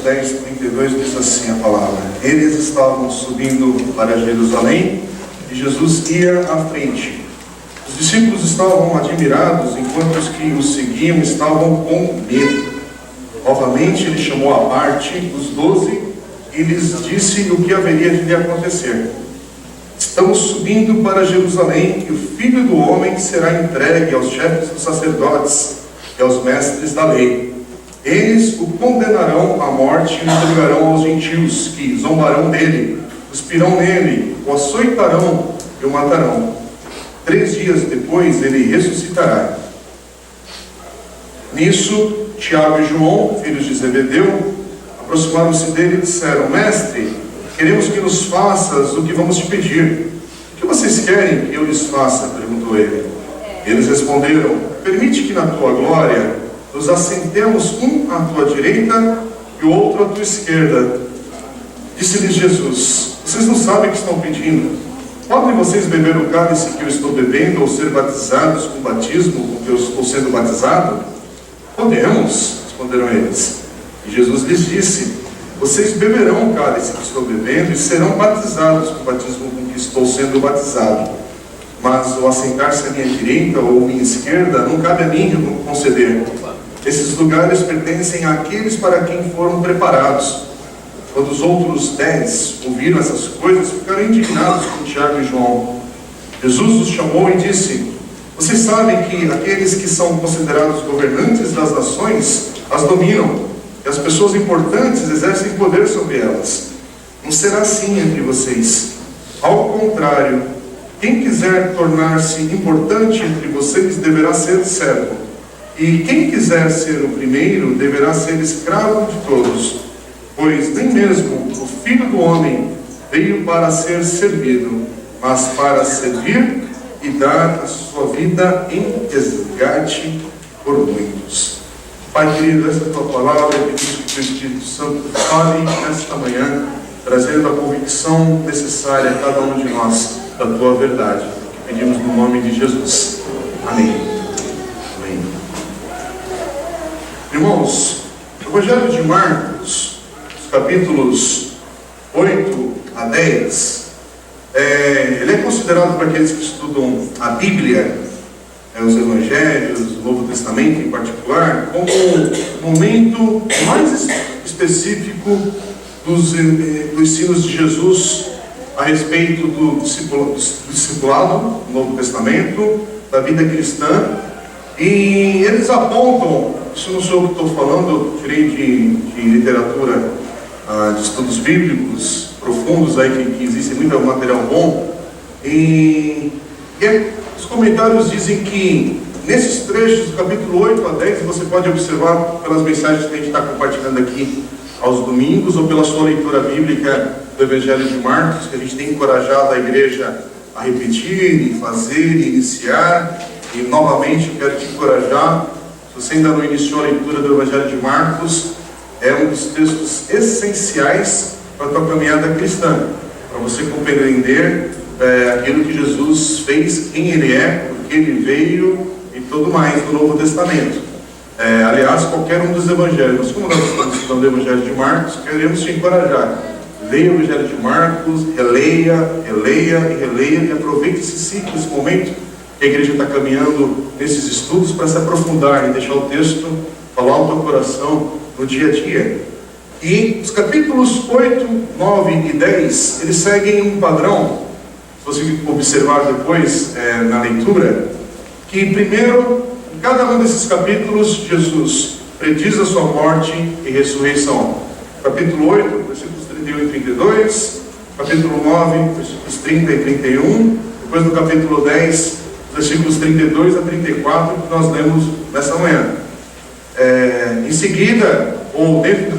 10, 32 diz assim a palavra: Eles estavam subindo para Jerusalém e Jesus ia à frente. Os discípulos estavam admirados, enquanto os que o seguiam estavam com medo. Novamente ele chamou à parte os 12 e lhes disse o que haveria de lhe acontecer. Estamos subindo para Jerusalém e o Filho do Homem será entregue aos chefes dos sacerdotes e aos mestres da lei. Eles o condenarão à morte e o entregarão aos gentios, que zombarão dele, cuspirão nele, o açoitarão e o matarão. 3 dias depois ele ressuscitará. Nisso, Tiago e João, filhos de Zebedeu, aproximaram-se dele e disseram: Mestre, queremos que nos faças o que vamos te pedir. O que vocês querem que eu lhes faça? Perguntou ele. Eles responderam: Permite que na tua glória nos assentemos um à tua direita e o outro à tua esquerda. Disse-lhes Jesus: Vocês não sabem o que estão pedindo. Podem vocês beber o cálice que eu estou bebendo ou ser batizados com o batismo com que eu estou sendo batizado? Podemos, responderam eles. E Jesus lhes disse: Vocês beberão o cálice que estou bebendo e serão batizados com o batismo com que estou sendo batizado. Mas o assentar-se à minha direita ou à minha esquerda não cabe a mim conceder. Esses lugares pertencem àqueles para quem foram preparados. Quando os outros 10 ouviram essas coisas, ficaram indignados com Tiago e João. Jesus os chamou e disse: Vocês sabem que aqueles que são considerados governantes das nações as dominam, e as pessoas importantes exercem poder sobre elas. Não será assim entre vocês. Ao contrário, quem quiser tornar-se importante entre vocês deverá ser servo. E quem quiser ser o primeiro deverá ser escravo de todos. Pois nem mesmo o Filho do Homem veio para ser servido, mas para servir e dar a sua vida em resgate por muitos. Pai querido, essa é a tua palavra, pedimos que o Espírito Santo fale nesta manhã, trazendo a convicção necessária a cada um de nós da tua verdade. Pedimos no nome de Jesus. Amém. Amém. Irmãos, o Evangelho de Marcos, capítulos 8 a 10, ele é considerado, para aqueles que estudam a Bíblia, os Evangelhos, o Novo Testamento em particular, como o momento mais específico dos ensinos de Jesus a respeito do discipulado no Novo Testamento, da vida cristã. E eles apontam, isso não sou eu que estou falando, eu tirei de literatura, de estudos bíblicos profundos aí, que existe muito material bom, e os comentários dizem que nesses trechos do capítulo 8 a 10, você pode observar pelas mensagens que a gente está compartilhando aqui aos domingos, ou pela sua leitura bíblica do Evangelho de Marcos, que a gente tem encorajado a igreja a repetir, e fazer, e iniciar. E novamente eu quero te encorajar, se você ainda não iniciou a leitura do Evangelho de Marcos, é um dos textos essenciais para a tua caminhada cristã, para você compreender aquilo que Jesus fez, quem Ele é, por que Ele veio e tudo mais no Novo Testamento. Aliás, qualquer um dos evangelhos, mas como nós estamos estudando o Evangelho de Marcos, queremos te encorajar. Leia o Evangelho de Marcos, releia e aproveite esse ciclo, esse momento que a igreja está caminhando nesses estudos para se aprofundar e deixar o texto falar ao teu coração no dia a dia. E os capítulos 8, 9 e 10, eles seguem um padrão, se você observar depois na leitura, que primeiro, em cada um desses capítulos, Jesus prediz a sua morte e ressurreição. Capítulo 8, versículos 31 e 32, capítulo 9, versículos 30 e 31, depois no capítulo 10, versículos 32 a 34, que nós lemos nessa manhã. Em seguida, ou dentro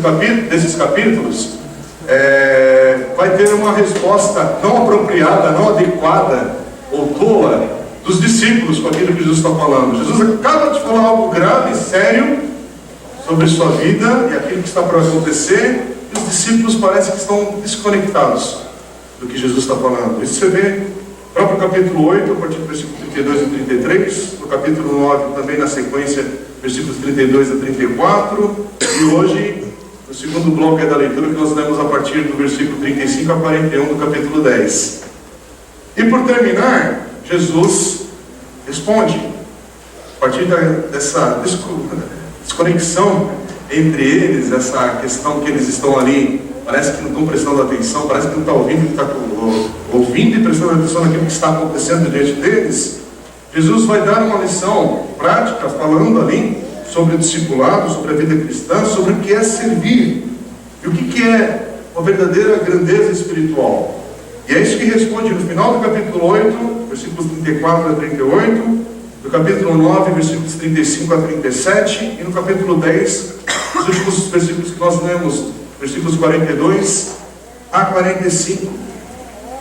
desses capítulos, vai ter uma resposta não apropriada, não adequada ou tola dos discípulos com aquilo que Jesus está falando. Jesus acaba de falar algo grave, sério, sobre sua vida e aquilo que está para acontecer, e os discípulos parecem que estão desconectados do que Jesus está falando. Isso você vê no próprio capítulo 8, a partir do versículo 32 e 33, no capítulo 9 também na sequência, versículos 32 a 34, e hoje, nos segundo bloco da leitura que nós lemos a partir do versículo 35 a 41 do capítulo 10. E por terminar, Jesus responde, a partir dessa desconexão entre eles, essa questão que eles estão ali, parece que não estão prestando atenção, parece que não estão ouvindo e prestando atenção naquilo que está acontecendo diante deles. Jesus vai dar uma lição prática, falando ali sobre o discipulado, sobre a vida cristã, sobre o que é servir e o que é uma verdadeira grandeza espiritual. E é isso que responde no final do capítulo 8, versículos 34 a 38, do capítulo 9, versículos 35 a 37, e no capítulo 10, os últimos versículos que nós lemos, versículos 42 a 45.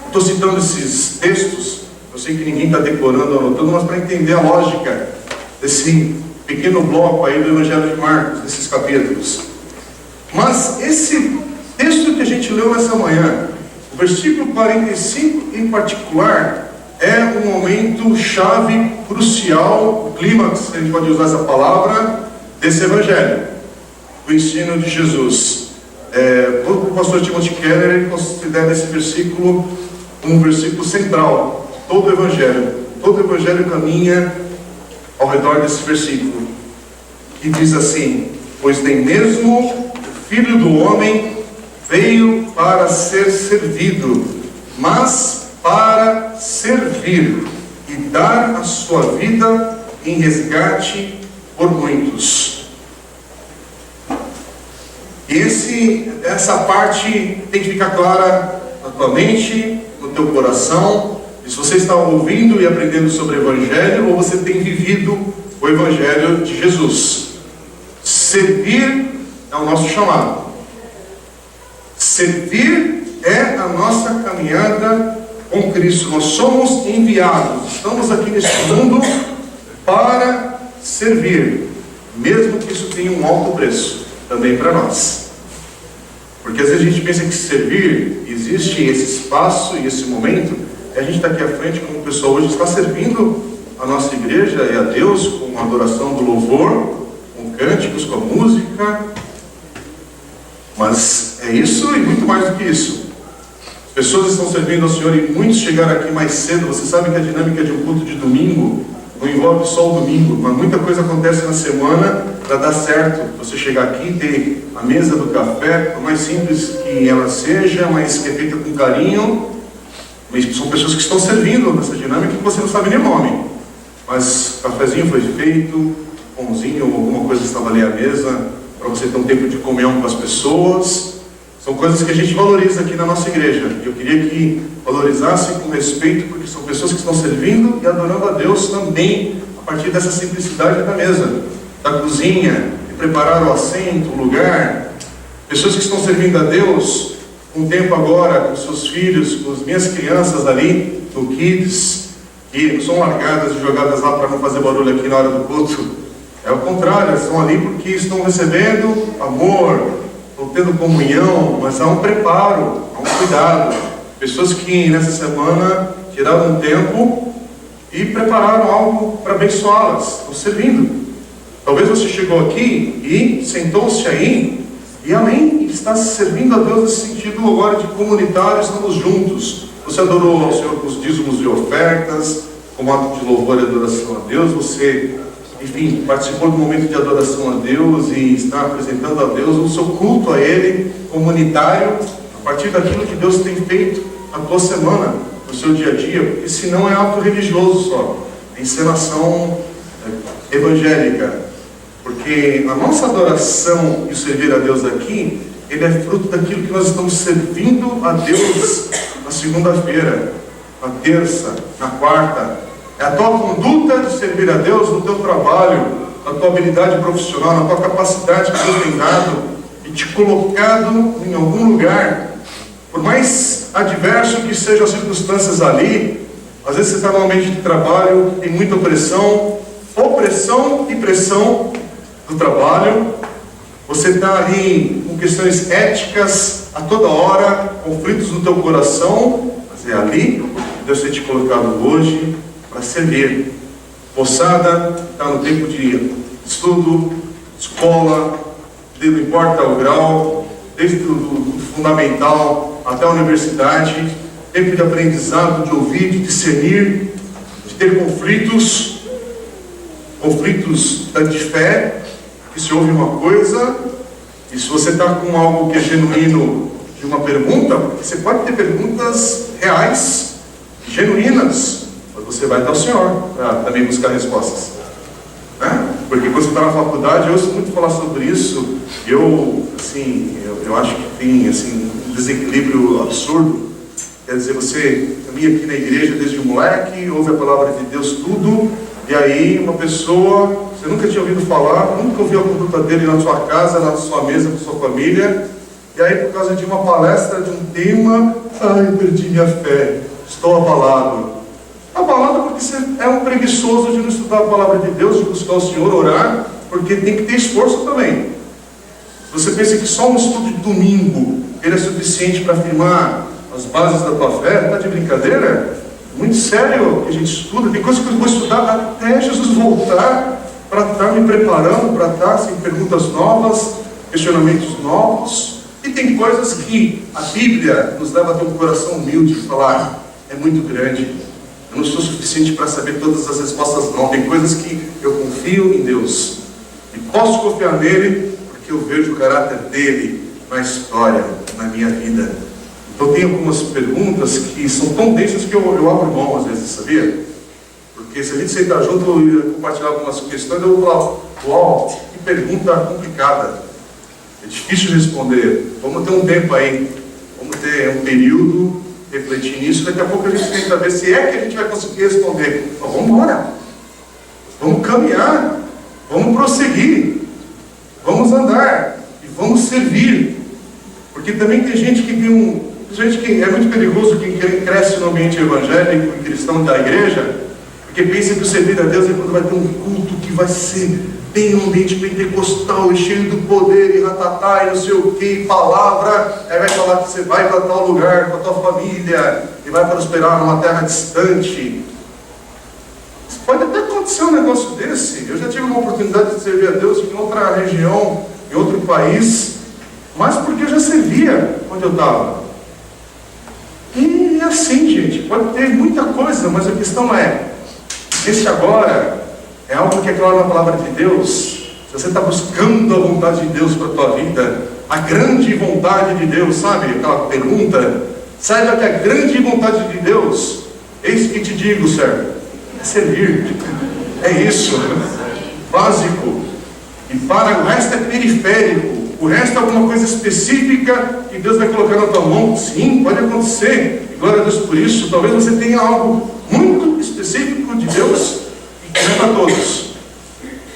Estou citando esses textos, eu sei que ninguém está decorando, anotando, mas para entender a lógica desse pequeno bloco aí do Evangelho de Marcos, desses capítulos. Mas esse texto que a gente leu nessa manhã, o versículo 45 em particular, é um momento chave, crucial, o clímax, se a gente pode usar essa palavra, desse Evangelho, do ensino de Jesus. O pastor Timothy Keller, ele considera esse versículo um versículo central, todo o Evangelho caminha ao redor desse versículo, que diz assim: pois nem mesmo o Filho do Homem veio para ser servido, mas para servir e dar a sua vida em resgate por muitos. E essa parte tem que ficar clara na tua mente, no teu coração. E se você está ouvindo e aprendendo sobre o Evangelho, ou você tem vivido o Evangelho de Jesus. Servir é o nosso chamado. Servir é a nossa caminhada com Cristo. Nós somos enviados, estamos aqui neste mundo para servir, mesmo que isso tenha um alto preço também para nós. Porque às vezes a gente pensa que servir, existe esse espaço e esse momento, e a gente está aqui à frente como pessoa hoje está servindo a nossa igreja e a Deus com a adoração do louvor, com cânticos, com a música, mas é isso e muito mais do que isso. Pessoas estão servindo ao Senhor e muitos chegaram aqui mais cedo. Você sabe que a dinâmica de um culto de domingo não envolve só o domingo, mas muita coisa acontece na semana para dar certo. Você chegar aqui e ter a mesa do café, por mais simples que ela seja, mas que é feita com carinho. São pessoas que estão servindo nessa dinâmica que você não sabe nem o nome. Mas o cafezinho foi feito, pãozinho ou alguma coisa estava ali à mesa, para você ter um tempo de comunhão com as pessoas. São coisas que a gente valoriza aqui na nossa igreja. E eu queria que valorizassem com respeito, porque são pessoas que estão servindo e adorando a Deus também, a partir dessa simplicidade da mesa, da cozinha, de preparar o assento, o lugar. Pessoas que estão servindo a Deus um tempo agora com seus filhos, com as minhas crianças ali, no Kids, que não são largadas e jogadas lá para não fazer barulho aqui na hora do culto. É o contrário, elas estão ali porque estão recebendo amor, estão tendo comunhão, mas há um preparo, há um cuidado. Pessoas que nessa semana tiraram um tempo e prepararam algo para abençoá-las, estão servindo. Talvez você chegou aqui e sentou-se aí, e amém, e está servindo a Deus nesse sentido agora de comunitário, estamos juntos. Você adorou ao Senhor com os dízimos e ofertas, como ato de louvor e adoração a Deus. Você, enfim, participou do momento de adoração a Deus e está apresentando a Deus o seu culto a Ele, comunitário, a partir daquilo que Deus tem feito na tua semana, no seu dia a dia, porque senão é ato religioso só, é encenação evangélica. Porque a nossa adoração e o servir a Deus aqui, ele é fruto daquilo que nós estamos servindo a Deus na segunda-feira, na terça, na quarta. É a tua conduta de servir a Deus no teu trabalho, na tua habilidade profissional, na tua capacidade que Deus tem dado e te colocado em algum lugar. Por mais adverso que sejam as circunstâncias ali, às vezes você está num ambiente de trabalho, tem muita opressão e pressão do trabalho, você está ali com questões éticas a toda hora, conflitos no teu coração, mas é ali que Deus tem te colocado hoje para servir. Moçada, está no tempo de estudo, escola, não importa o grau, desde do fundamental até a universidade, tempo de aprendizado, de ouvir, de discernir, de ter conflitos de fé, que se ouve uma coisa, e se você está com algo que é genuíno de uma pergunta, porque você pode ter perguntas reais, genuínas, mas você vai até o Senhor para também buscar respostas, né? Porque quando você está na faculdade, eu ouço muito falar sobre isso, eu acho que tem assim, um desequilíbrio absurdo. Quer dizer, você caminha aqui na igreja desde moleque, ouve a palavra de Deus tudo, e aí uma pessoa, você nunca tinha ouvido falar, nunca ouviu a conduta dele na sua casa, na sua mesa, com sua família, e aí por causa de uma palestra, de um tema, perdi minha fé, estou abalado. Abalado porque você é um preguiçoso de não estudar a palavra de Deus, de buscar o Senhor, orar, porque tem que ter esforço também. Se você pensa que só um estudo de domingo ele é suficiente para afirmar as bases da tua fé, está de brincadeira? Muito sério que a gente estuda, tem coisas que eu vou estudar até Jesus voltar, para estar me preparando, para estar assim, perguntas novas, questionamentos novos. E tem coisas que a Bíblia nos leva a ter um coração humilde e falar, é muito grande, eu não sou suficiente para saber todas as respostas não, tem coisas que eu confio em Deus, e posso confiar nele, porque eu vejo o caráter dele na história, na minha vida. Então tem algumas perguntas que são tão densas que eu abro mão às vezes, sabia? Porque se a gente sentar junto e compartilhar algumas questões, eu vou falar, uau, que pergunta complicada. É difícil de responder. Vamos ter um tempo aí, vamos ter um período, refletir nisso, daqui a pouco a gente tenta ver se é que a gente vai conseguir responder. Então, vamos embora, vamos caminhar, vamos prosseguir, vamos andar e vamos servir. Porque também tem gente que tem gente que é muito perigoso, quem cresce no ambiente evangélico e cristão da igreja, porque pensa que o servir a Deus é quando vai ter um culto que vai ser bem um ambiente pentecostal e cheio do poder e ratatá e não sei o que, palavra, aí vai falar que você vai para tal lugar com a tua família e vai prosperar numa terra distante. Pode até acontecer um negócio desse. Eu já tive uma oportunidade de servir a Deus em outra região, em outro país, mas porque eu já servia onde eu estava. E assim, gente, pode ter muita coisa, mas a questão é, esse agora é algo que é claro na palavra de Deus. Se você está buscando a vontade de Deus para a tua vida, a grande vontade de Deus, sabe? Aquela pergunta, saiba que a grande vontade de Deus, eis que te digo, servo, é servir. É isso, básico. E para o resto é periférico. O resto é alguma coisa específica que Deus vai colocar na tua mão. Sim, pode acontecer. E glória a Deus por isso. Talvez você tenha algo muito específico de Deus e que não é para todos.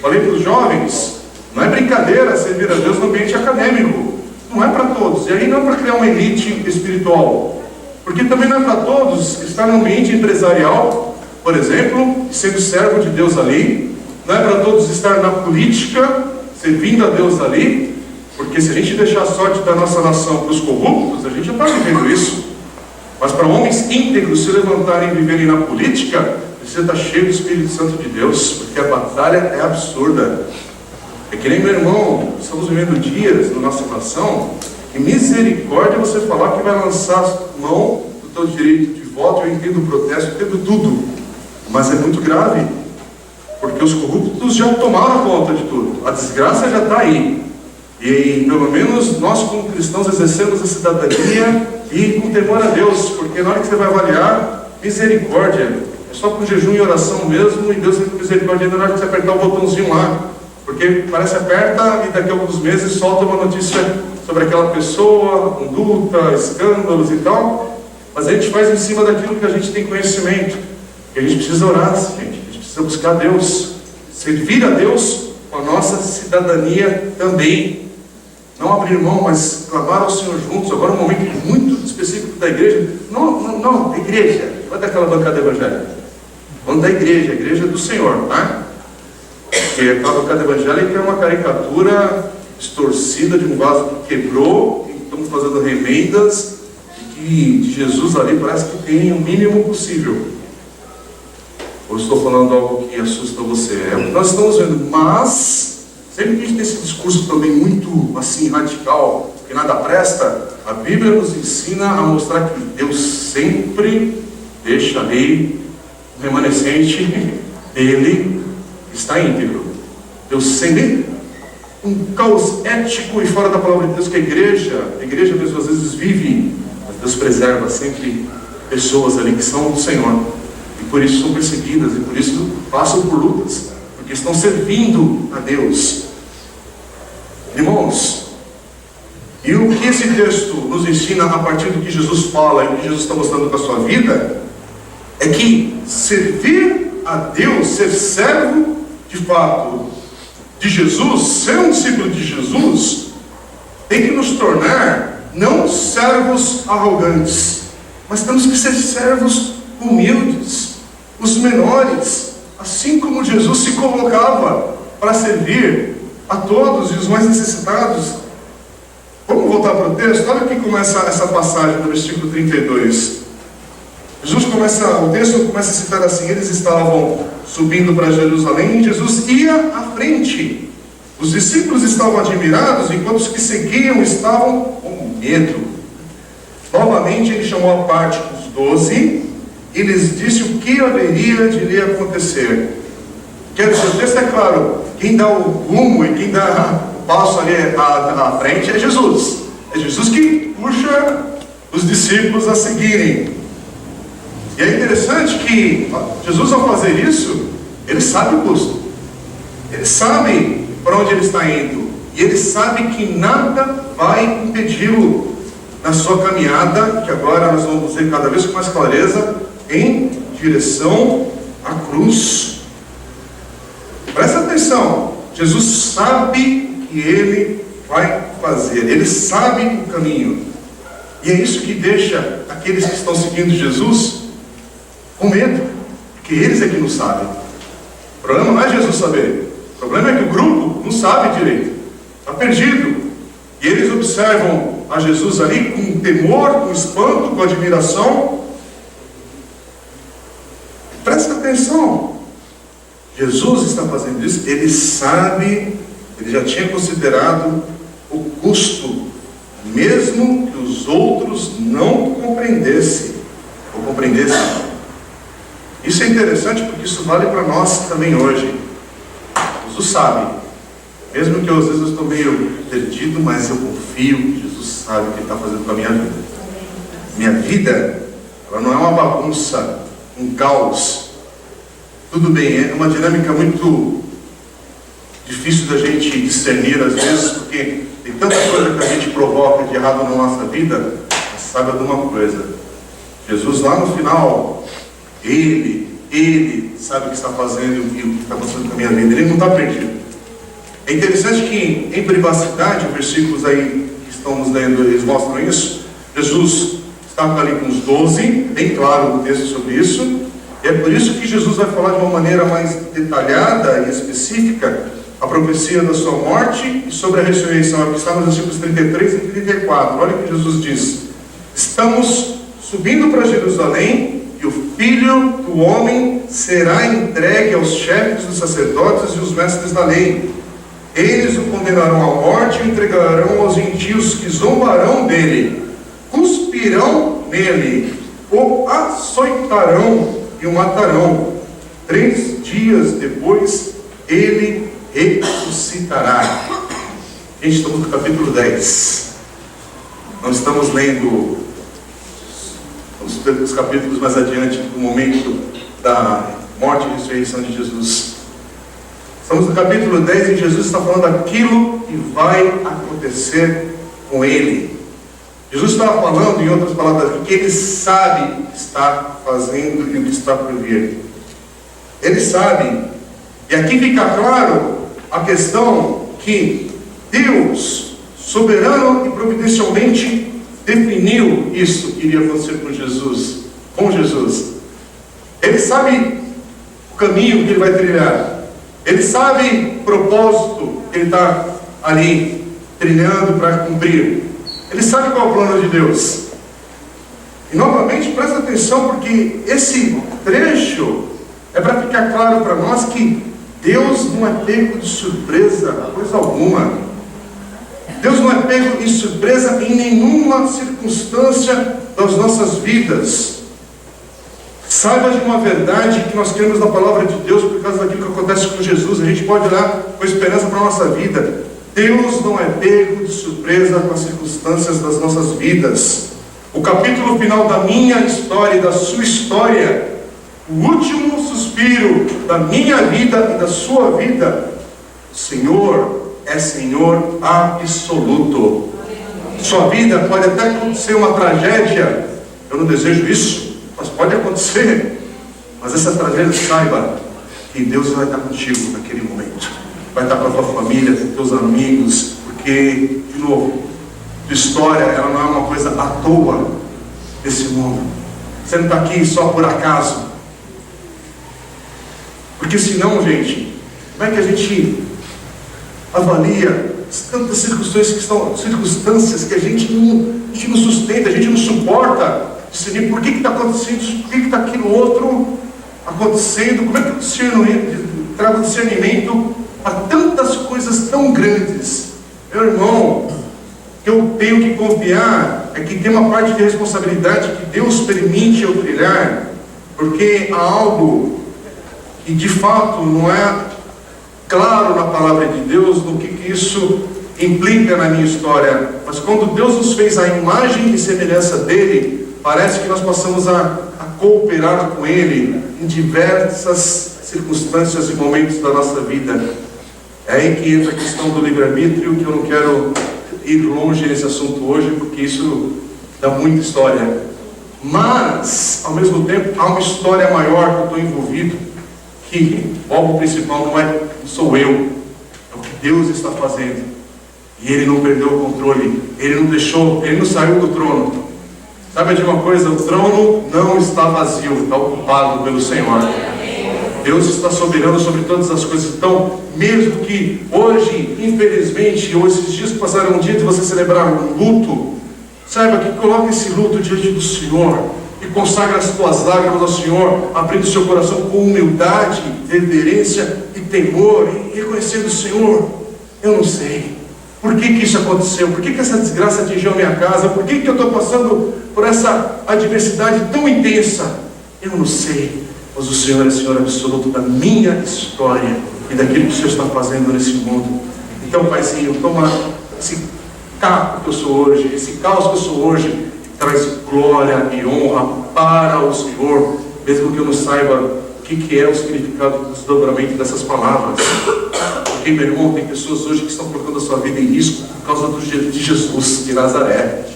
Falei para os jovens, não é brincadeira servir a Deus no ambiente acadêmico. Não é para todos. E aí não é para criar uma elite espiritual. Porque também não é para todos estar no ambiente empresarial, por exemplo, e sendo servo de Deus ali. Não é para todos estar na política, servindo a Deus ali. Porque se a gente deixar a sorte da nossa nação para os corruptos, a gente já está vivendo isso. Mas para homens íntegros se levantarem e viverem na política, precisa estar cheio do Espírito Santo de Deus, porque a batalha é absurda. É que nem meu irmão, estamos vivendo dias na nossa nação, e misericórdia você falar que vai lançar mão do teu direito de voto. Eu entendo o protesto, eu entendo tudo, mas é muito grave, porque os corruptos já tomaram conta de tudo, a desgraça já está aí. E pelo menos nós como cristãos exercemos a cidadania e com temor a Deus, porque na hora que você vai avaliar, misericórdia, é só com jejum e oração mesmo, e Deus tem misericórdia ainda na hora que você apertar o botãozinho lá, porque parece aperta e daqui a alguns meses solta uma notícia sobre aquela pessoa, conduta, escândalos e tal, mas a gente faz em cima daquilo que a gente tem conhecimento, e a gente precisa orar, gente, a gente precisa buscar Deus, servir a Deus com a nossa cidadania também. Não abrir mão, mas clamar ao Senhor juntos. Agora um momento muito específico da igreja. Não, igreja. Não é daquela bancada evangélica. Vamos da igreja, a igreja do Senhor, tá? Porque aquela bancada evangélica é uma caricatura distorcida de um vaso que quebrou, e estamos fazendo remendas, e que de Jesus ali parece que tem o mínimo possível. Ou estou falando algo que assusta você? É o que nós estamos vendo, mas sempre que a gente tem esse discurso também muito assim radical, que nada presta, a Bíblia nos ensina a mostrar que Deus sempre deixa ali o remanescente dele está íntegro. Deus sempre, um caos ético e fora da palavra de Deus que a igreja mesmo às vezes vive, mas Deus preserva sempre pessoas ali que são do Senhor, e por isso são perseguidas, e por isso passam por lutas, porque estão servindo a Deus. Irmãos, e o que esse texto nos ensina a partir do que Jesus fala e o que Jesus está mostrando com a sua vida, é que servir a Deus, ser servo de fato de Jesus, ser um discípulo de Jesus, tem que nos tornar não servos arrogantes, mas temos que ser servos humildes, os menores, assim como Jesus se colocava para servir a todos e os mais necessitados. Vamos voltar para o texto? Olha que começa essa passagem do versículo 32. O texto começa a citar assim: eles estavam subindo para Jerusalém e Jesus ia à frente. Os discípulos estavam admirados, enquanto os que seguiam estavam com medo. Novamente ele chamou à parte os 12 e lhes disse o que haveria de lhe acontecer. Quer dizer, o texto é claro, quem dá o rumo e quem dá o passo ali à frente é Jesus. É Jesus que puxa os discípulos a seguirem. E é interessante que Jesus, ao fazer isso, ele sabe o custo. Ele sabe para onde ele está indo. E ele sabe que nada vai impedi-lo na sua caminhada, que agora nós vamos ver cada vez com mais clareza, em direção à cruz. Presta atenção. Jesus sabe que ele vai fazer. Ele sabe o caminho. E é isso que deixa aqueles que estão seguindo Jesus com medo, porque eles é que não sabem. O problema não é Jesus saber, o problema é que o grupo não sabe direito, está perdido. E eles observam a Jesus ali com temor, com espanto, com admiração. Presta atenção, Jesus está fazendo isso, ele sabe, ele já tinha considerado o custo, mesmo que os outros não compreendessem ou compreendessem. Isso é interessante porque isso vale para nós também hoje. Jesus sabe, mesmo que eu, às vezes eu estou meio perdido, mas eu confio que Jesus sabe o que ele está fazendo com a minha vida. Minha vida, ela não é uma bagunça, um caos. Tudo bem, é uma dinâmica muito difícil da gente discernir às vezes, porque tem tanta coisa que a gente provoca de errado na nossa vida. Mas saiba de uma coisa, Jesus lá no final, Ele sabe o que está fazendo e o que está acontecendo com a minha vida. Ele não está perdido. É interessante que em privacidade, versículos aí que estamos lendo, eles mostram isso. Jesus estava ali com os 12, bem claro o texto sobre isso. E é por isso que Jesus vai falar de uma maneira mais detalhada e específica a profecia da sua morte e sobre a ressurreição. Aqui está nos versículos 33 e 34. Olha o que Jesus diz: estamos subindo para Jerusalém, e o Filho do Homem será entregue aos chefes dos sacerdotes e os mestres da lei. Eles o condenarão à morte e o entregarão aos gentios, que zombarão dele, cuspirão nele, o açoitarão e o matarão. 3 dias depois ele ressuscitará. Gente, estamos no capítulo 10. Não estamos lendo os capítulos mais adiante do momento da morte e ressurreição de Jesus. Estamos no capítulo 10 e Jesus está falando aquilo que vai acontecer com ele. Jesus estava falando, em outras palavras, que ele sabe o que está fazendo e o que está por vir. Ele sabe. E aqui fica claro a questão que Deus, soberano e providencialmente, definiu isso que iria acontecer com Jesus. Ele sabe o caminho que ele vai trilhar. Ele sabe o propósito que ele está ali trilhando para cumprir. Ele sabe qual é o plano de Deus. E novamente, presta atenção, porque esse trecho é para ficar claro para nós que Deus não é pego de surpresa, coisa alguma. Deus não é pego em surpresa em nenhuma circunstância das nossas vidas. Saiba de uma verdade que nós cremos na palavra de Deus por causa daquilo que acontece com Jesus. A gente pode olhar com esperança para a nossa vida. Deus não é pego de surpresa com as circunstâncias das nossas vidas. O capítulo final da minha história e da sua história, o último suspiro da minha vida e da sua vida, o Senhor é Senhor absoluto. Sua vida pode até acontecer uma tragédia, eu não desejo isso, mas pode acontecer. Mas essa tragédia, saiba que Deus vai estar contigo naquele momento, vai estar com a tua família, com teus amigos, porque, de novo, tua história, ela não é uma coisa à toa desse mundo. Você não está aqui só por acaso, porque senão, gente, como é que a gente avalia tantas circunstâncias que a gente não sustenta, a gente não suporta discernir por que está acontecendo isso, por que está aquilo outro acontecendo, como é que eu trago discernimento a tantas coisas tão grandes. Meu irmão, eu tenho que confiar é que tem uma parte de responsabilidade que Deus permite eu trilhar, porque há algo que de fato não é claro na palavra de Deus no que isso implica na minha história. Mas quando Deus nos fez a imagem e semelhança dele, parece que nós passamos a cooperar com ele em diversas circunstâncias e momentos da nossa vida. É aí que entra a questão do livre-arbítrio, que eu não quero ir longe nesse assunto hoje, porque isso dá muita história. Mas, ao mesmo tempo, há uma história maior que eu estou envolvido, que o alvo principal não sou eu, é o que Deus está fazendo. E Ele não perdeu o controle, Ele não saiu do trono. Sabe de uma coisa? O trono não está vazio, está ocupado pelo Senhor. Deus está soberano sobre todas as coisas. Então, mesmo que hoje, infelizmente, ou esses dias que passaram um dia de você celebrar um luto, saiba que coloque esse luto diante do Senhor e consagra as tuas lágrimas ao Senhor, abrindo o seu coração com humildade, reverência e temor, e reconhecendo o Senhor. Eu não sei por que isso aconteceu, por que essa desgraça atingiu a minha casa, por que eu estou passando por essa adversidade tão intensa. Eu não sei, mas o Senhor é Senhor absoluto da minha história e daquilo que o Senhor está fazendo nesse mundo. Então, Paizinho, toma esse caco que eu sou hoje, esse caos que eu sou hoje, traz glória e honra para o Senhor, mesmo que eu não saiba o que é o significado do desdobramento dessas palavras. Porque, meu irmão, tem pessoas hoje que estão colocando a sua vida em risco por causa de Jesus de Nazaré.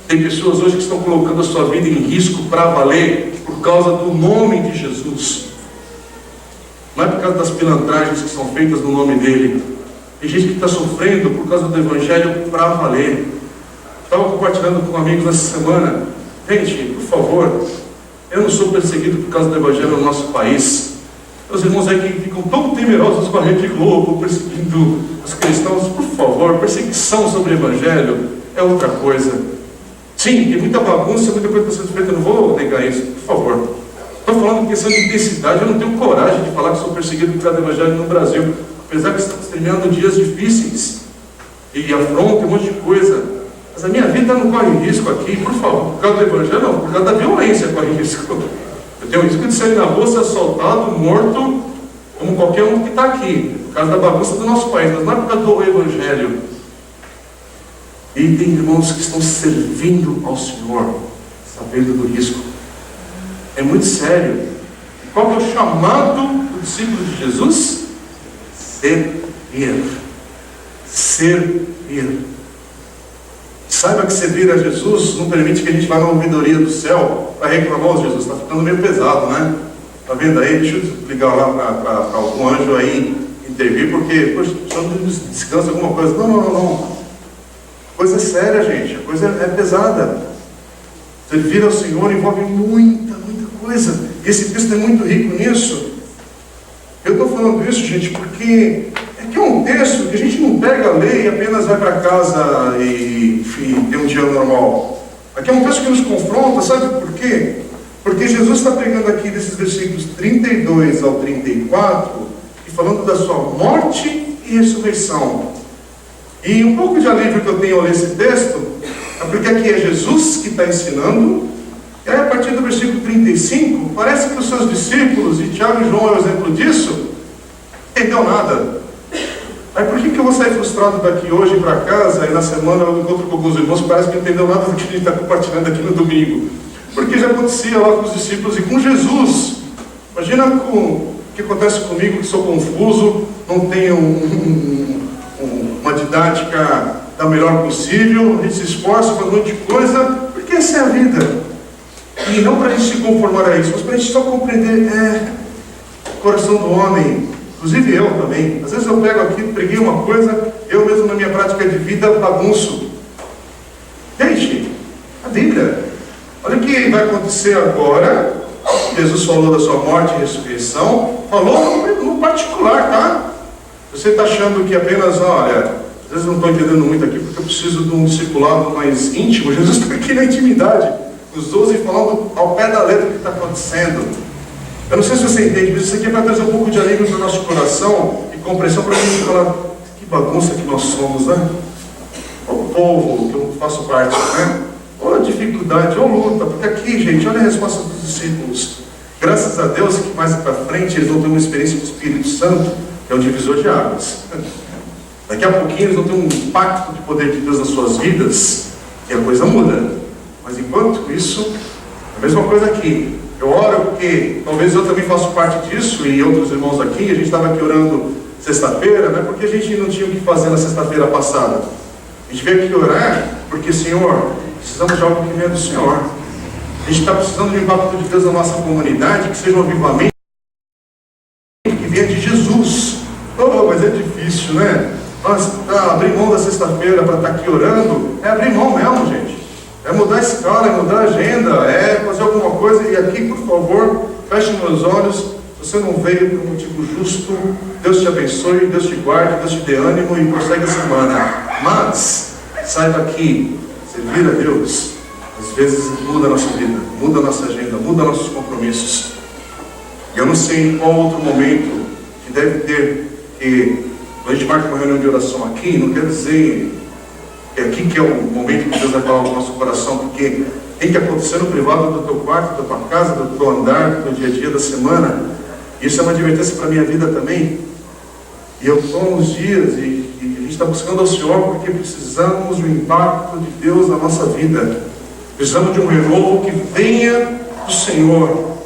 Tem pessoas hoje que estão colocando a sua vida em risco para valer por causa do nome de Jesus. Não é por causa das pilantragens que são feitas no nome dele. Tem gente que está sofrendo por causa do Evangelho para valer. Estava compartilhando com amigos essa semana. Gente, por favor, eu não sou perseguido por causa do Evangelho no nosso país. Meus irmãos aí que ficam tão temerosos com a Rede Globo, perseguindo os cristãos, por favor, perseguição sobre o Evangelho é outra coisa. Sim, tem muita bagunça, muita coisa que está sendo feita, eu não vou negar isso, por favor. Estou falando em questão de intensidade, eu não tenho coragem de falar que sou perseguido por causa do Evangelho no Brasil, apesar que estamos terminando dias difíceis, e afronta um monte de coisa, mas a minha vida não corre risco aqui, por favor, por causa do Evangelho não, por causa da violência corre risco. Eu tenho risco de sair na rua, ser assaltado, morto, como qualquer um que está aqui, por causa da bagunça do nosso país, mas não é por causa do Evangelho. E tem irmãos que estão servindo ao Senhor, sabendo do risco. É muito sério. Qual que é o chamado do discípulo de Jesus? Servir. Servir. Saiba que servir a Jesus não permite que a gente vá na ouvidoria do céu para reclamar: oh, Jesus, está ficando meio pesado, né? Está vendo aí? Deixa eu ligar lá para algum anjo aí intervir, porque, poxa, precisamos de descanso, alguma coisa. Não. Coisa séria, gente. A coisa é pesada. Servir ao Senhor envolve muita coisa. E esse texto é muito rico nisso. Eu estou falando isso, gente, porque é um texto que a gente não pega a lei e apenas vai para casa e, enfim, tem um dia normal. Aqui é um texto que nos confronta, sabe por quê? Porque Jesus está pegando aqui desses versículos 32 ao 34 e falando da sua morte e ressurreição. E um pouco de alívio que eu tenho ao ler esse texto é porque aqui é Jesus que está ensinando. E aí, a partir do versículo 35, parece que os seus discípulos, e Tiago e João é o exemplo disso, não entendeu nada. Aí por que eu vou sair frustrado daqui hoje para casa e na semana eu encontro com alguns irmãos que parece que não entendeu nada do que a gente está compartilhando aqui no domingo? Porque já acontecia lá com os discípulos e com Jesus. Imagina com o que acontece comigo, que sou confuso, não tenho uma didática da melhor possível, a gente se esforça, faz um monte de coisa, porque essa é a vida. E não para a gente se conformar a isso, mas para a gente só compreender o coração do homem, inclusive eu também. Às vezes eu pego aqui, preguei uma coisa, eu mesmo na minha prática de vida bagunço. Gente, a Bíblia, olha o que vai acontecer agora. Jesus falou da sua morte e ressurreição, falou no particular, tá? Você está achando que apenas, olha, às vezes eu não estou entendendo muito aqui porque eu preciso de um discipulado mais íntimo. Jesus está aqui na intimidade, os 12 falando ao pé da letra o que está acontecendo. Eu não sei se você entende, mas isso aqui é para trazer um pouco de alívio para o nosso coração e compreensão para a gente falar, que bagunça que nós somos, né? O povo que eu faço parte, né? Ou dificuldade, ou luta, porque aqui, gente, olha a resposta dos discípulos. Graças a Deus que mais para frente eles vão ter uma experiência com o Espírito Santo, que é o divisor de águas. Daqui a pouquinho eles vão ter um impacto de poder de Deus nas suas vidas e a coisa muda. Mas enquanto isso, a mesma coisa aqui. Eu oro porque talvez eu também faço parte disso e outros irmãos aqui. A gente estava aqui orando sexta-feira, né? Porque a gente não tinha o que fazer na sexta-feira passada. A gente veio aqui orar porque, Senhor, precisamos de algo que venha do Senhor. A gente está precisando de um impacto de Deus na nossa comunidade, que seja um avivamento que venha de Jesus. Oh, mas é difícil, né? Nós abrir mão da sexta-feira para estar aqui orando, é abrir mão mesmo, gente. É mudar a escala, é mudar a agenda, é fazer alguma coisa. E aqui, por favor, feche meus olhos. Se você não veio por um motivo justo, Deus te abençoe, Deus te guarde, Deus te dê ânimo e prossegue a semana. Mas, saiba que servir a Deus, às vezes muda a nossa vida, muda a nossa agenda, muda nossos compromissos. E eu não sei em qual outro momento que deve ter, que quando a gente marca uma reunião de oração aqui, não quer dizer que aqui que é o momento que Deus vai falar no nosso coração, porque tem que acontecer no privado do teu quarto, da tua casa, do teu andar, do teu dia a dia da semana. Isso é uma advertência para a minha vida também. E eu estou nos dias e a gente está buscando ao Senhor porque precisamos do impacto de Deus na nossa vida. Precisamos de um renovo que venha do Senhor.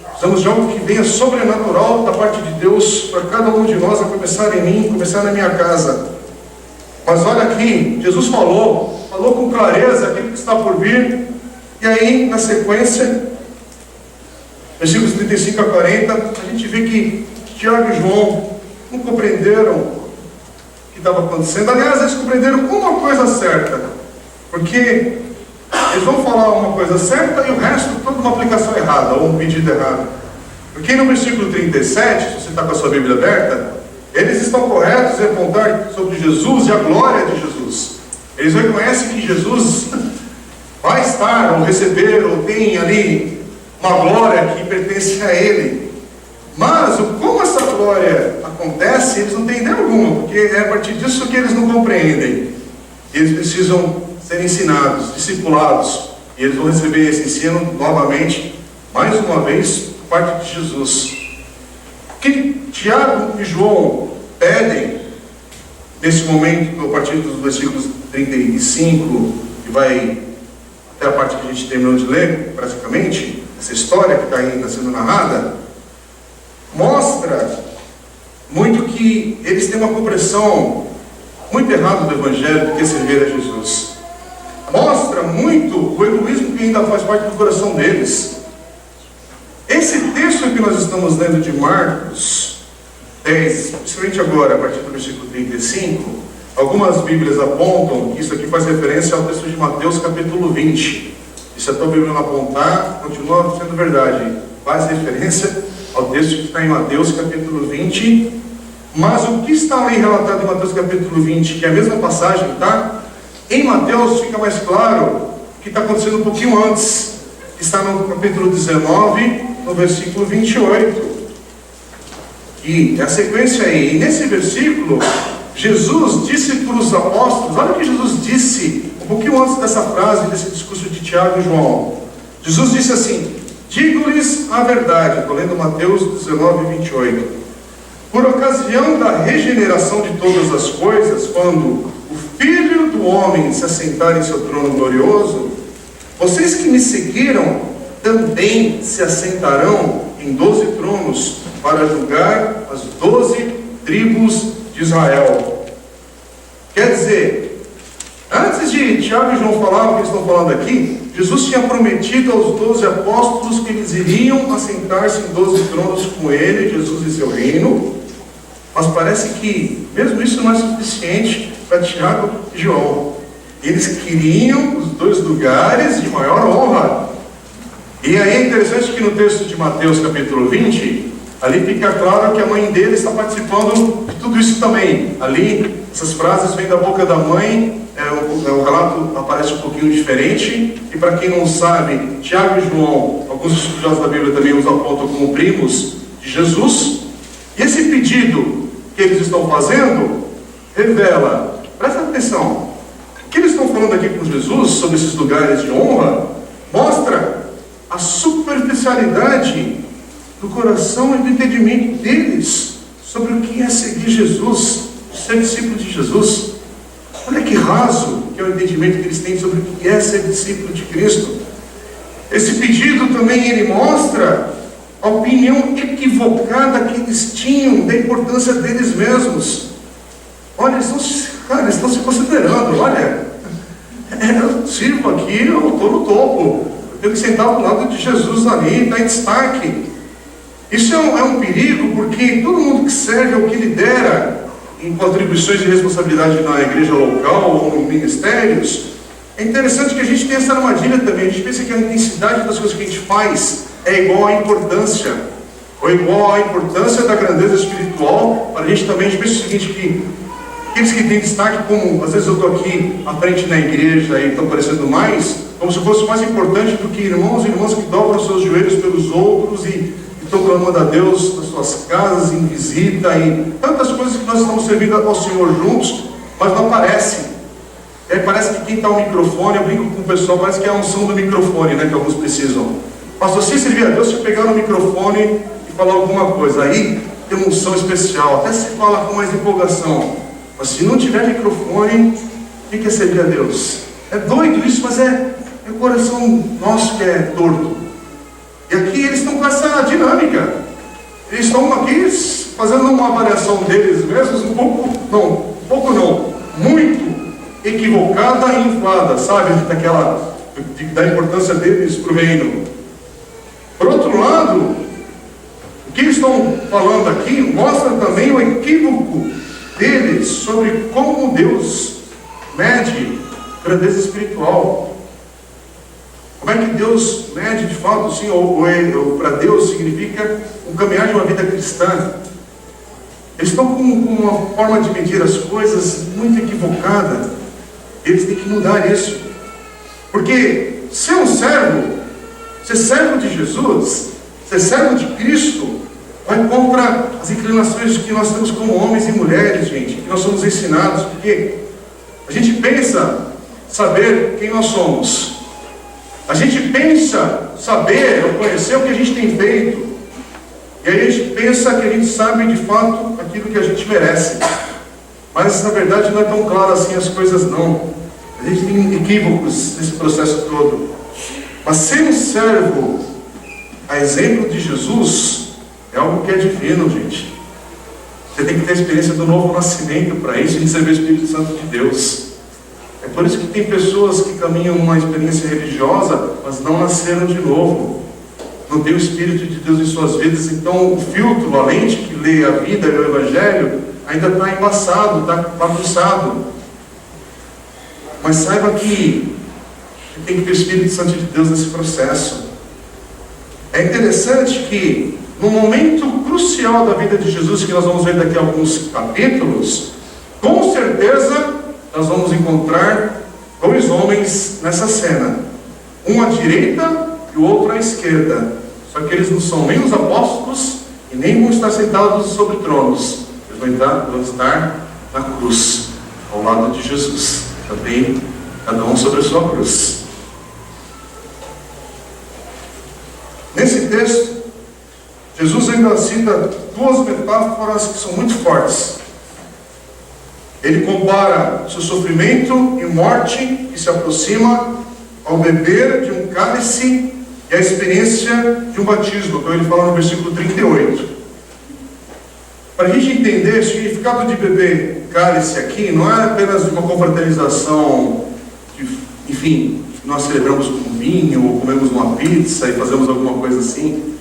Precisamos de algo que venha sobrenatural da parte de Deus para cada um de nós, a começar em mim, começar na minha casa. Mas olha aqui, Jesus falou com clareza aquilo que está por vir. E aí, na sequência, versículos 35 a 40, a gente vê que Tiago e João não compreenderam o que estava acontecendo. Aliás, eles compreenderam uma coisa certa, porque eles vão falar uma coisa certa e o resto toda uma aplicação errada, ou um pedido errado. Porque no versículo 37, se você está com a sua Bíblia aberta, eles estão corretos em apontar sobre Jesus e a glória de Jesus. Eles reconhecem que Jesus vai estar, ou receber, ou tem ali uma glória que pertence a Ele. Mas como essa glória acontece, eles não têm ideia alguma, porque é a partir disso que eles não compreendem. Eles precisam ser ensinados, discipulados, e eles vão receber esse ensino novamente, mais uma vez, por parte de Jesus. O que Tiago e João pedem nesse momento, a partir dos versículos 35, que vai até a parte que a gente terminou de ler, praticamente, essa história que está ainda sendo narrada, mostra muito que eles têm uma compreensão muito errada do Evangelho do que servir a Jesus. Mostra muito o egoísmo que ainda faz parte do coração deles. Esse texto que nós estamos lendo de Marcos 10, principalmente agora, a partir do versículo 35, algumas Bíblias apontam que isso aqui faz referência ao texto de Mateus capítulo 20. E se a tua Bíblia não apontar, continua sendo verdade. Faz referência ao texto que está em Mateus capítulo 20. Mas o que está ali relatado em Mateus capítulo 20, que é a mesma passagem, tá? Em Mateus fica mais claro o que está acontecendo um pouquinho antes. Que está no capítulo 19, no versículo 28. E a sequência aí, e nesse versículo, Jesus disse para os apóstolos, olha o que Jesus disse, um pouquinho antes dessa frase, desse discurso de Tiago e João. Jesus disse assim: digo-lhes a verdade, estou lendo Mateus 19, 28. Por ocasião da regeneração de todas as coisas, quando o Filho do Homem se assentar em seu trono glorioso, vocês que me seguiram também se assentarão em 12 tronos para julgar as 12 tribos de Israel. Quer dizer, antes de Tiago e João falar o que eles estão falando aqui, Jesus tinha prometido aos 12 apóstolos que eles iriam assentar-se em 12 tronos com ele, Jesus e seu reino. Mas parece que mesmo isso não é suficiente para Tiago e João. Eles queriam os 2 lugares de maior honra. E aí é interessante que no texto de Mateus capítulo 20, ali fica claro que a mãe dele está participando de tudo isso também. Ali, essas frases vêm da boca da mãe, o relato aparece um pouquinho diferente. E para quem não sabe, Tiago e João, alguns estudiosos da Bíblia também os apontam como primos de Jesus. E esse pedido que eles estão fazendo revela, presta atenção, o que eles estão falando aqui com Jesus sobre esses lugares de honra mostra a superficialidade do coração e do entendimento deles sobre o que é seguir Jesus, ser discípulo de Jesus. Olha que raso que é o entendimento que eles têm sobre o que é ser discípulo de Cristo. Esse pedido também ele mostra a opinião equivocada que eles tinham da importância deles mesmos. Olha, eles estão se considerando, olha, eu sirvo aqui, eu estou no topo, eu tenho que sentar ao lado de Jesus ali, está em destaque. Isso é um perigo, porque todo mundo que serve ou que lidera em contribuições de responsabilidade na igreja local ou em ministérios, é interessante que a gente tenha essa armadilha também. A gente pensa que a intensidade das coisas que a gente faz é igual à importância, ou igual à importância da grandeza espiritual. Para a gente também, a gente pensa o seguinte, que aqueles que têm destaque, como às vezes eu estou aqui à frente na igreja e estão parecendo mais, como se fosse mais importante do que irmãos e irmãs que dobram os seus joelhos pelos outros e estão clamando a Deus nas suas casas, em visita, e tantas coisas que nós estamos servindo ao Senhor juntos, mas não aparece. E aí parece que quem está ao microfone, eu brinco com o pessoal, parece que é a unção do microfone, né, que alguns precisam. Mas você servir a Deus, se pegar no microfone e falar alguma coisa, aí tem uma unção especial, até se fala com mais empolgação. Mas se não tiver microfone, o que é servir a Deus? É doido isso, mas é o coração nosso que é torto. E aqui eles estão com essa dinâmica. Eles estão aqui fazendo uma avaliação deles mesmos muito equivocada e inflada, sabe? Da importância deles para o reino. Por outro lado, o que eles estão falando aqui mostra também o equívoco deles sobre como Deus mede grandeza espiritual. Como é que Deus mede de fato, sim, ou para Deus significa o caminhar de uma vida cristã. Eles estão com uma forma de medir as coisas muito equivocada. Eles têm que mudar isso. Porque ser um servo, ser servo de Jesus, ser servo de Cristo, vai contra as inclinações que nós temos como homens e mulheres, gente, que nós somos ensinados. Porque a gente pensa saber quem nós somos. A gente pensa saber ou conhecer o que a gente tem feito. E aí a gente pensa que a gente sabe de fato aquilo que a gente merece. Mas na verdade não é tão claro assim as coisas não. A gente tem equívocos nesse processo todo. Mas ser um servo, a exemplo de Jesus, é algo que é divino, gente. Você tem que ter a experiência do novo nascimento para isso e receber o Espírito Santo de Deus. É por isso que tem pessoas que caminham numa experiência religiosa, mas não nasceram de novo. Não tem o Espírito de Deus em suas vidas. Então o filtro, a lente que lê a vida e o Evangelho, ainda está embaçado, está bagunçado. Mas saiba que tem que ter o Espírito Santo de Deus nesse processo. É interessante que no momento crucial da vida de Jesus, que nós vamos ver daqui a alguns capítulos, com certeza nós vamos encontrar 2 homens nessa cena. Um à direita e o outro à esquerda. Só que eles não são nem os apóstolos e nem vão estar sentados sobre tronos. Eles vão estar na cruz, ao lado de Jesus. Também, cada um sobre a sua cruz. Nesse texto, Jesus ainda cita duas metáforas que são muito fortes. Ele compara seu sofrimento e morte que se aproxima ao beber de um cálice e a experiência de um batismo. Então ele fala no versículo 38. Para a gente entender o significado de beber cálice aqui, não é apenas uma confraternização, enfim, nós celebramos com vinho, ou comemos uma pizza e fazemos alguma coisa assim,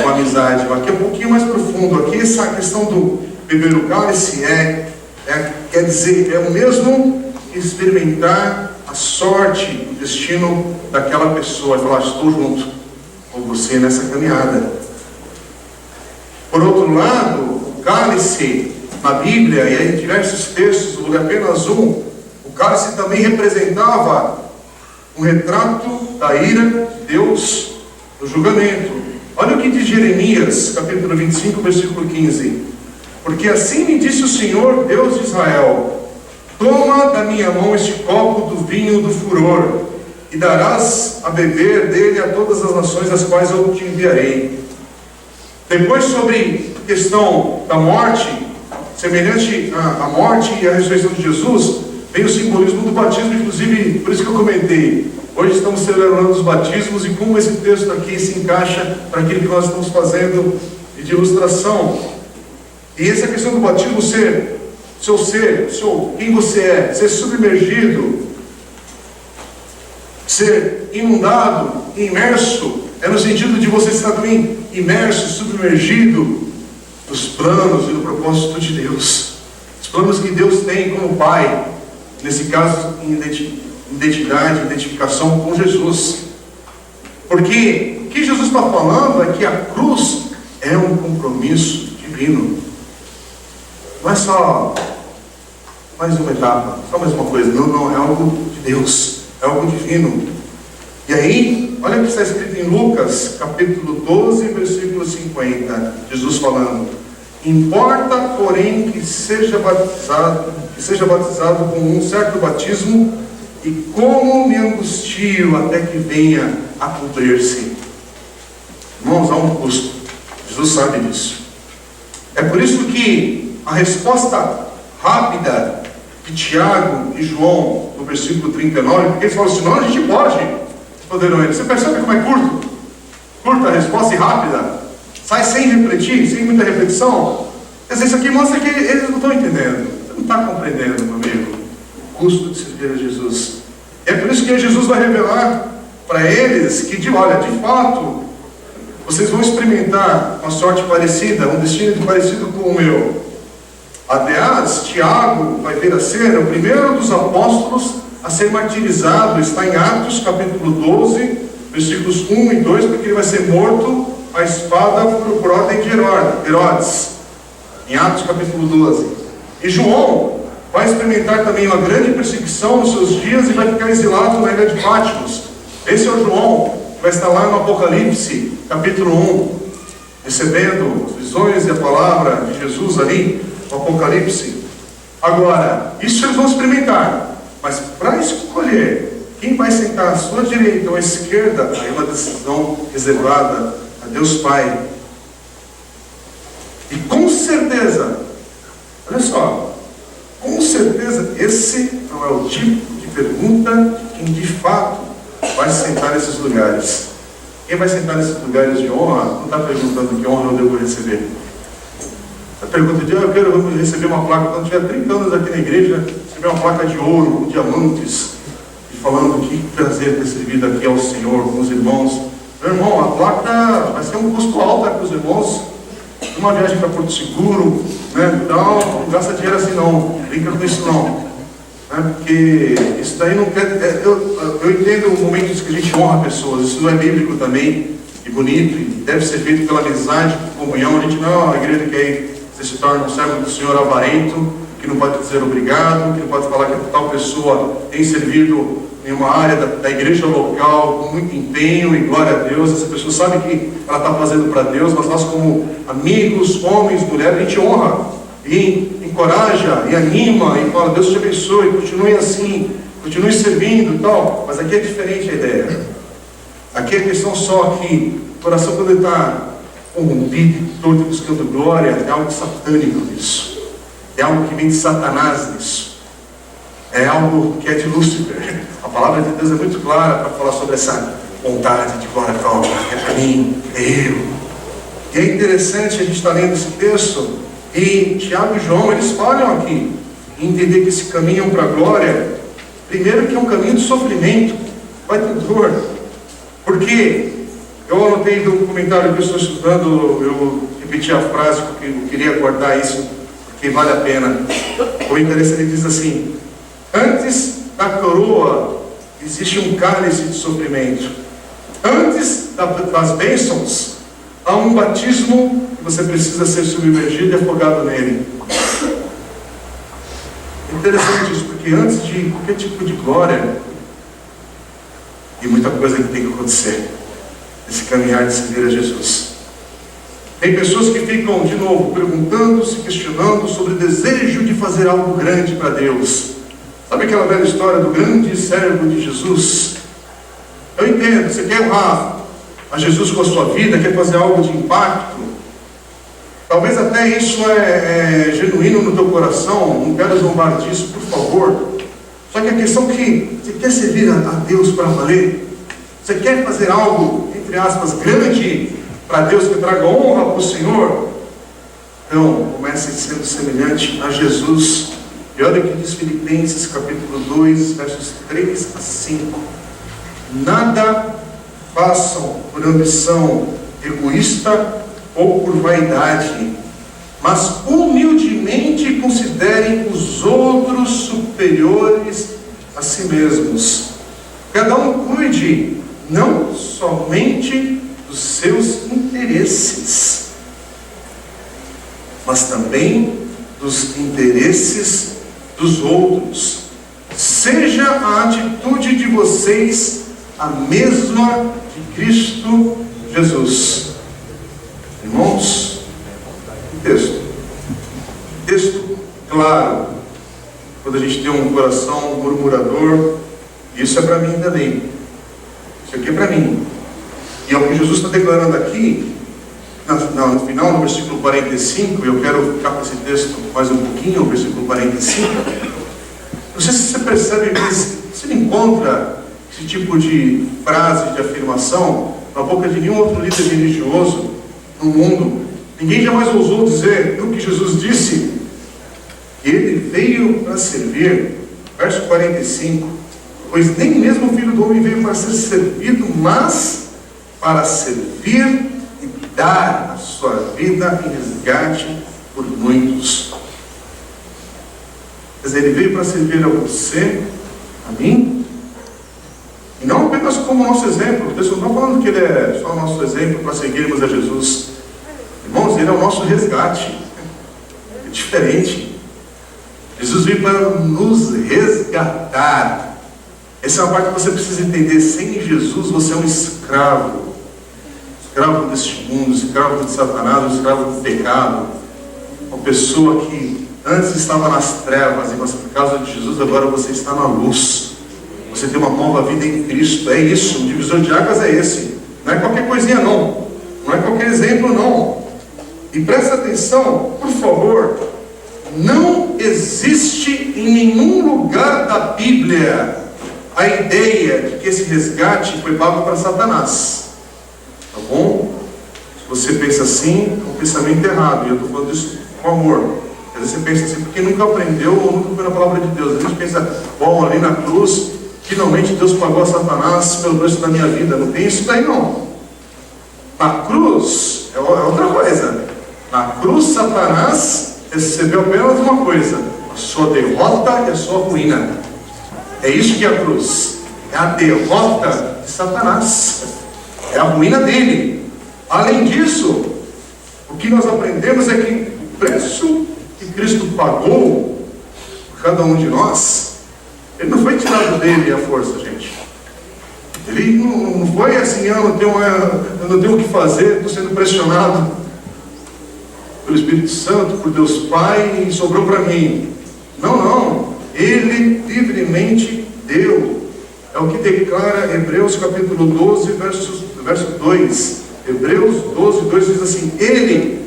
com amizade. Aqui é um pouquinho mais profundo. Aqui essa questão do beber o cálice quer dizer, é o mesmo experimentar a sorte, o destino daquela pessoa, e falar, estou junto com você nessa caminhada. Por outro lado, o cálice na Bíblia, e aí em diversos textos, vou ler apenas um, o cálice também representava um retrato da ira de Deus no julgamento. Olha o que diz Jeremias, capítulo 25, versículo 15. Porque assim me disse o Senhor, Deus de Israel: toma da minha mão este copo do vinho do furor, e darás a beber dele a todas as nações às quais eu te enviarei. Depois, sobre a questão da morte, semelhante à morte e à ressurreição de Jesus, vem o simbolismo do batismo, inclusive, por isso que eu comentei. Hoje estamos celebrando os batismos e como esse texto aqui se encaixa para aquilo que nós estamos fazendo de ilustração. E essa questão do batismo ser, quem você é, ser submergido, ser inundado, imerso, é no sentido de você estar também imerso, submergido nos planos e no propósito de Deus. Os planos que Deus tem como Pai, nesse caso, em identificação com Jesus. Porque o que Jesus está falando é que a cruz é um compromisso divino. Não é só mais uma etapa, só mais uma coisa. Não, é algo de Deus, é algo divino. E aí, olha o que está escrito em Lucas, capítulo 12, versículo 50. Jesus falando: importa, porém, que seja batizado com um certo batismo, e como me angustio até que venha a cumprir-se. Irmãos, há um custo. Jesus sabe disso. É por isso que a resposta rápida de Tiago e João, no versículo 39, porque eles falam assim: não, a gente pode responder a ele. Você percebe como é curto? Curta a resposta e rápida. Sai sem refletir, sem muita reflexão. Mas isso aqui mostra que eles não estão entendendo. Você não está compreendendo, meu amigo, o custo de servir a Jesus. É por isso que Jesus vai revelar para eles que, olha, de fato, vocês vão experimentar uma sorte parecida, um destino parecido com o meu. Aliás, Tiago vai vir a ser o primeiro dos apóstolos a ser martirizado. Está em Atos, capítulo 12, versículos 1 e 2, porque ele vai ser morto à espada por ordem de Herodes. Em Atos, capítulo 12. E João vai experimentar também uma grande perseguição nos seus dias e vai ficar exilado na ilha de Patmos. Esse é o João, que vai estar lá no Apocalipse, capítulo 1, recebendo as visões e a palavra de Jesus ali, no Apocalipse. Agora, isso eles vão experimentar, mas para escolher quem vai sentar à sua direita ou à esquerda, aí é uma decisão reservada a Deus Pai. E com certeza, olha só, com certeza esse não é o tipo de pergunta de quem de fato vai sentar nesses lugares. Quem vai sentar nesses lugares de honra não está perguntando que honra eu devo receber. A pergunta de eu quero receber uma placa, quando tiver 30 anos aqui na igreja, receber uma placa de ouro, com diamantes, e falando que prazer ter servido aqui ao Senhor, com os irmãos. Meu irmão, a placa vai ser um custo alto para os irmãos. Uma viagem para Porto Seguro, né? Não gasta dinheiro assim não, brinca com isso não, né? Porque isso daí não quer. Eu entendo momentos que a gente honra pessoas, isso não é bíblico também, e bonito, e deve ser feito pela amizade, por comunhão. A gente não é uma igreja que aí você se torna um servo do Senhor avarento, que não pode dizer obrigado, que não pode falar que tal pessoa tem servido em uma área da igreja local com muito empenho e glória a Deus. Essa pessoa sabe que ela está fazendo para Deus, mas nós como amigos, homens, mulheres, a gente honra e encoraja, e anima, e fala, Deus te abençoe, continue assim, continue servindo e tal. Mas aqui é diferente a ideia. Aqui é questão só que o coração, quando ele está corrompido, torto, buscando glória, é algo satânico nisso. É algo que vem de Satanás nisso. É algo que é de Lúcifer. A palavra de Deus é muito clara para falar sobre essa vontade de glória própria. É para mim, é eu. E é interessante a gente estar lendo esse texto, e Tiago e João, eles falam aqui, e entender que esse caminho para a glória, primeiro que é um caminho de sofrimento, vai ter dor. Porque eu anotei do comentário que eu estou estudando, eu repeti a frase porque eu queria guardar isso, porque vale a pena. O comentarista, ele diz assim: antes da coroa existe um cálice de sofrimento. Antes das bênçãos há um batismo que você precisa ser submergido e afogado nele. Interessante isso, porque antes de qualquer tipo de glória, e muita coisa que tem que acontecer nesse caminhar de seguir a Jesus. Tem pessoas que ficam, de novo, perguntando, se questionando sobre o desejo de fazer algo grande para Deus. Sabe aquela velha história do grande servo de Jesus? Eu entendo, você quer honrar a Jesus com a sua vida, quer fazer algo de impacto. Talvez até isso é genuíno no teu coração, não quero zombar disso, por favor. Só que a questão é que você quer servir a Deus para valer? Você quer fazer algo, entre aspas, grande para Deus, que traga honra para o Senhor? Então, comece sendo semelhante a Jesus. E olha o que diz Filipenses capítulo 2, versos 3 a 5. Nada façam por ambição egoísta ou por vaidade, mas humildemente considerem os outros superiores a si mesmos. Cada um cuide não somente dos seus interesses, mas também dos interesses dos outros. Seja a atitude de vocês a mesma de Cristo Jesus. Irmãos, texto claro. Quando a gente tem um coração murmurador, isso é para mim também. Isso aqui é para mim. E é o que Jesus está declarando aqui, no final, no versículo 45, e eu quero ficar com esse texto mais um pouquinho, o versículo 45. Não sei se você percebe que você não encontra esse tipo de frase, de afirmação, na boca de nenhum outro líder religioso no mundo. Ninguém jamais ousou dizer o que Jesus disse. Ele veio para servir. Verso 45. Pois nem mesmo o Filho do Homem veio para ser servido, mas para servir e dar a sua vida em resgate por muitos. Quer dizer, ele veio para servir a você, a mim, e não apenas como nosso exemplo. Eu não estou falando que ele é só o nosso exemplo para seguirmos a Jesus. Irmãos, ele é o nosso resgate. É diferente. Jesus veio para nos resgatar. Essa é uma parte que você precisa entender. Sem Jesus você é um escravo. Escravo deste mundo, escravo de Satanás, escravo do pecado. Uma pessoa que antes estava nas trevas, mas por causa de Jesus agora você está na luz. Você tem uma nova vida em Cristo. É isso, o divisor de águas é esse. Não é qualquer coisinha não. Não é qualquer exemplo não. E presta atenção, por favor. Não existe em nenhum lugar da Bíblia a ideia de que esse resgate foi pago para Satanás. Tá bom? Se você pensa assim, é um pensamento errado. E eu estou falando isso com amor. Às vezes você pensa assim, porque nunca aprendeu ou nunca foi na palavra de Deus. A gente pensa, bom, ali na cruz, finalmente Deus pagou a Satanás pelo preço da minha vida. Não tem isso daí não. Na cruz é outra coisa. Na cruz, Satanás recebeu apenas uma coisa: a sua derrota e a sua ruína. É isso que é a cruz. É a derrota de Satanás. É a ruína dele. Além disso, o que nós aprendemos é que o preço que Cristo pagou por cada um de nós, ele não foi tirado dele à força, gente. Ele não foi assim, eu não tenho o que fazer, estou sendo pressionado. pelo Espírito Santo, por Deus Pai, e sobrou para mim. Não. Ele livremente deu. É o que declara Hebreus capítulo 12, verso 2. Hebreus 12, 2 diz assim: Ele,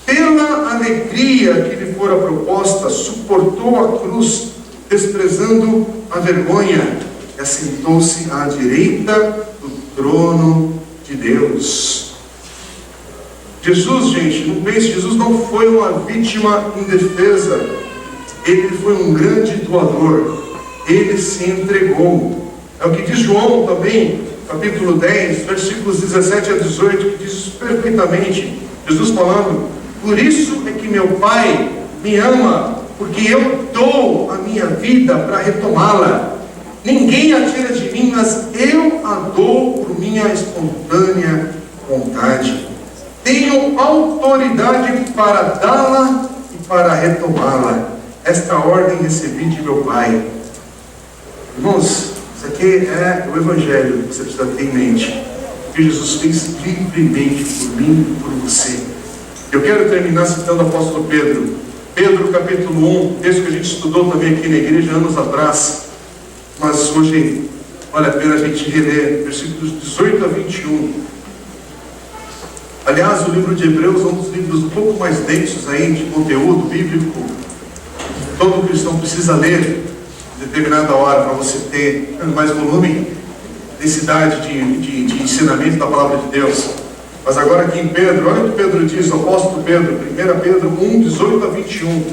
pela alegria que lhe fora proposta, suportou a cruz, desprezando a vergonha, e assentou-se à direita do trono de Deus. Jesus, gente, não pense, Jesus não foi uma vítima indefesa. Ele foi um grande doador. Ele se entregou. É o que diz João também, capítulo 10, versículos 17 a 18, que diz isso perfeitamente. Jesus falando: por isso é que meu Pai me ama, porque eu dou a minha vida para retomá-la. Ninguém a tira de mim, mas eu a dou por minha espontânea vontade. Tenho autoridade para dá-la e para retomá-la. Esta ordem recebi de meu Pai. Irmãos, isso aqui é o Evangelho que você precisa ter em mente. O que Jesus fez livremente por mim e por você. Eu quero terminar citando o apóstolo Pedro. Pedro, capítulo 1, texto que a gente estudou também aqui na igreja anos atrás. Mas hoje vale a pena a gente reler versículos 18 a 21. Aliás, o livro de Hebreus é um dos livros um pouco mais densos aí de conteúdo bíblico. Todo cristão precisa ler em determinada hora para você ter mais volume, densidade de ensinamento da palavra de Deus. Mas agora aqui em Pedro, olha o que Pedro diz, o apóstolo Pedro, 1 Pedro 1, 18 a 21.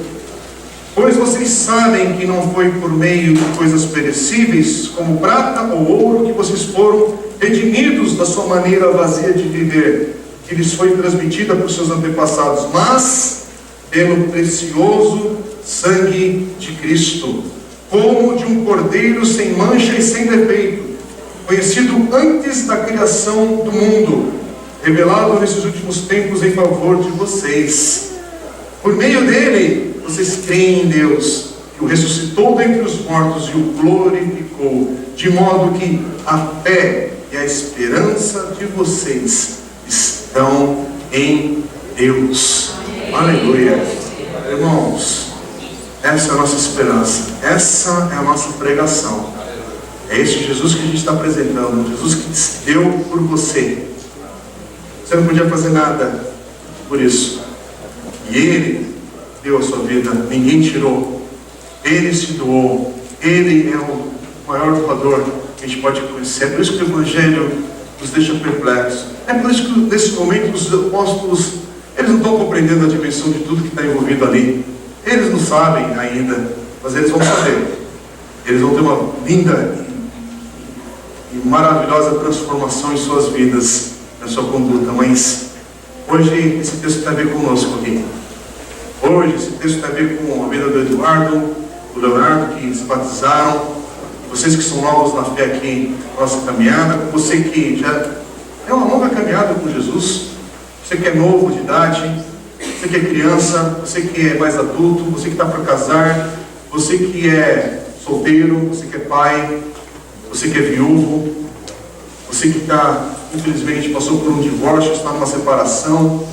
Pois vocês sabem que não foi por meio de coisas perecíveis, como prata ou ouro, que vocês foram redimidos da sua maneira vazia de viver, que lhes foi transmitida por seus antepassados, mas pelo precioso sangue de Cristo, como de um cordeiro sem mancha e sem defeito, conhecido antes da criação do mundo, revelado nesses últimos tempos em favor de vocês. Por meio dele, vocês creem em Deus, que o ressuscitou dentre os mortos e o glorificou, de modo que a fé e a esperança de vocês estão em Deus. Aleluia. Irmãos, essa é a nossa esperança, essa é a nossa pregação. É esse Jesus que a gente está apresentando, Jesus que se deu por você. Você não podia fazer nada por isso, e Ele deu a sua vida, ninguém tirou. Ele se doou. Ele é o maior doador que a gente pode conhecer. É por isso que o Evangelho nos deixa perplexos. É por isso que nesse momento os apóstolos, eles não estão compreendendo a dimensão de tudo que está envolvido ali. Eles não sabem ainda, mas eles vão saber. Eles vão ter uma linda e maravilhosa transformação em suas vidas, na sua conduta. Mas hoje esse texto tem a ver conosco aqui. Hoje esse texto tem a ver com a vida do Eduardo, do Leonardo, que se batizaram, vocês que são novos na fé aqui, na nossa caminhada, com você que já é uma longa caminhada com Jesus, você que é novo de idade, você que é criança, você que é mais adulto, você que está para casar, você que é solteiro, você que é pai, você que é viúvo, você que está, infelizmente, passou por um divórcio, está numa separação,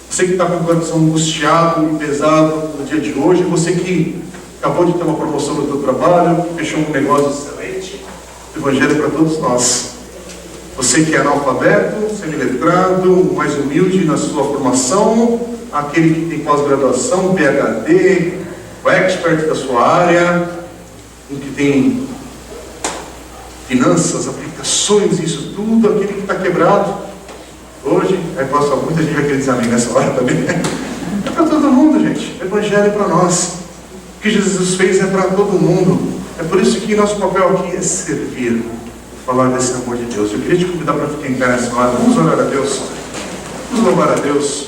você que está com o coração angustiado e pesado no dia de hoje, você que acabou de ter uma promoção no seu trabalho, fechou um negócio excelente, o Evangelho é para todos nós. Você que é analfabeto, semi-letrado, mais humilde na sua formação, aquele que tem pós-graduação, PhD, o expert da sua área, o que tem finanças, aplicações, isso tudo, aquele que está quebrado. Hoje, muita gente vai querer dizer amém nessa hora também. É para todo mundo, gente. O Evangelho é para nós. O que Jesus fez é para todo mundo. É por isso que nosso papel aqui é servir, falar desse amor de Deus. Eu queria te convidar para ficar em pé nessa hora. Vamos orar a Deus. Vamos louvar a Deus.